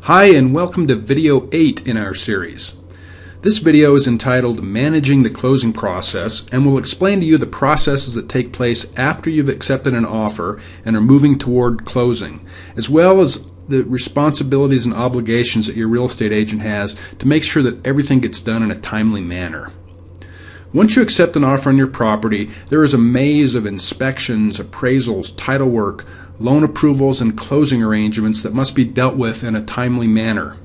Hi, and welcome to video 8 in our series. This video is entitled Managing the Closing Process and will explain to you the processes that take place after you've accepted an offer and are moving toward closing, as well as the responsibilities and obligations that your real estate agent has to make sure that everything gets done in a timely manner. Once you accept an offer on your property, there is a maze of inspections, appraisals, title work, loan approvals, and closing arrangements that must be dealt with in a timely manner.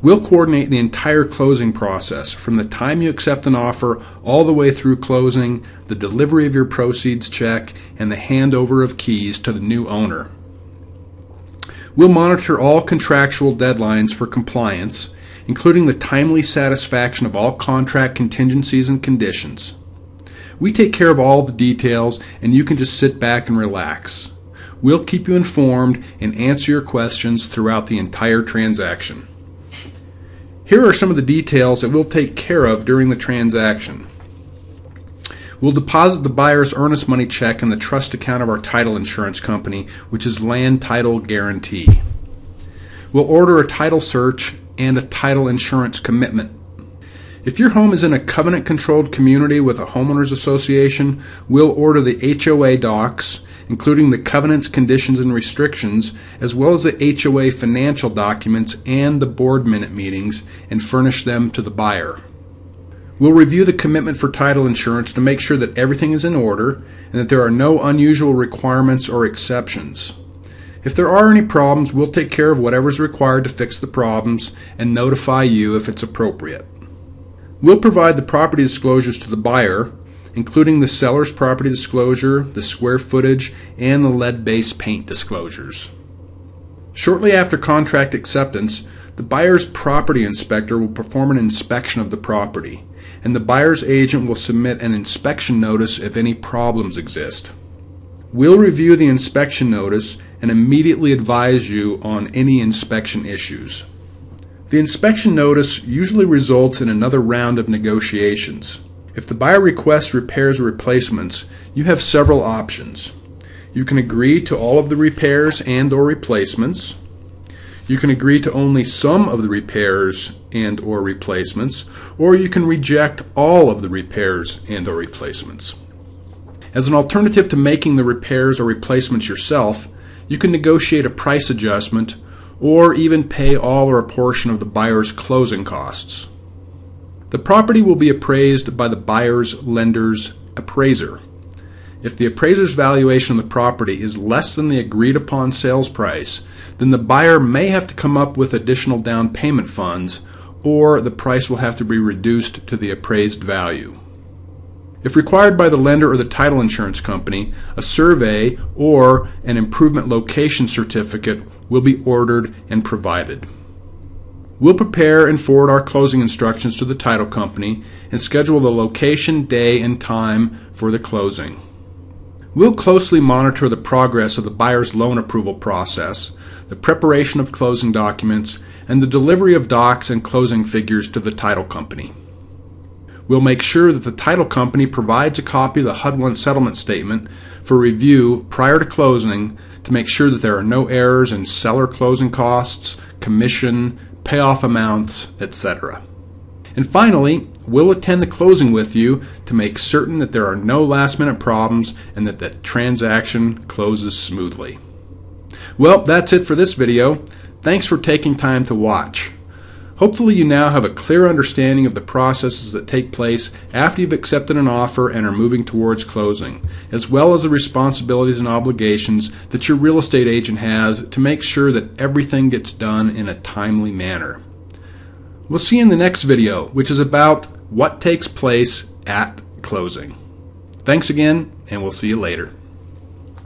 We'll coordinate the entire closing process from the time you accept an offer all the way through closing, the delivery of your proceeds check, and the handover of keys to the new owner. We'll monitor all contractual deadlines for compliance, including the timely satisfaction of all contract contingencies and conditions. We take care of all the details, and you can just sit back and relax. We'll keep you informed and answer your questions throughout the entire transaction. Here are some of the details that we'll take care of during the transaction. We'll deposit the buyer's earnest money check in the trust account of our title insurance company, which is Land Title Guarantee. We'll order a title search and a title insurance commitment. If your home is in a covenant-controlled community with a homeowners association, we'll order the HOA docs, including the covenants, conditions, and restrictions, as well as the HOA financial documents and the board minute meetings, and furnish them to the buyer. We'll review the commitment for title insurance to make sure that everything is in order and that there are no unusual requirements or exceptions. If there are any problems, we'll take care of whatever is required to fix the problems and notify you if it's appropriate. We'll provide the property disclosures to the buyer, including the seller's property disclosure, the square footage, and the lead-based paint disclosures. Shortly after contract acceptance, the buyer's property inspector will perform an inspection of the property, and the buyer's agent will submit an inspection notice if any problems exist. We'll review the inspection notice and immediately advise you on any inspection issues. The inspection notice usually results in another round of negotiations. If the buyer requests repairs or replacements, you have several options. You can agree to all of the repairs and/or replacements. You can agree to only some of the repairs and/or replacements, or you can reject all of the repairs and/or replacements. As an alternative to making the repairs or replacements yourself, you can negotiate a price adjustment or even pay all or a portion of the buyer's closing costs. The property will be appraised by the buyer's lender's appraiser. If the appraiser's valuation of the property is less than the agreed upon sales price, then the buyer may have to come up with additional down payment funds, or the price will have to be reduced to the appraised value. If required by the lender or the title insurance company, a survey or an improvement location certificate will be ordered and provided. We'll prepare and forward our closing instructions to the title company and schedule the location, day, and time for the closing. We'll closely monitor the progress of the buyer's loan approval process, the preparation of closing documents, and the delivery of docs and closing figures to the title company. We'll make sure that the title company provides a copy of the HUD-1 settlement statement for review prior to closing to make sure that there are no errors in seller closing costs, commission, payoff amounts, etc. And finally, we'll attend the closing with you to make certain that there are no last-minute problems and that the transaction closes smoothly. Well, that's it for this video. Thanks for taking time to watch. Hopefully you now have a clear understanding of the processes that take place after you've accepted an offer and are moving towards closing, as well as the responsibilities and obligations that your real estate agent has to make sure that everything gets done in a timely manner. We'll see you in the next video, which is about what takes place at closing. Thanks again, and we'll see you later.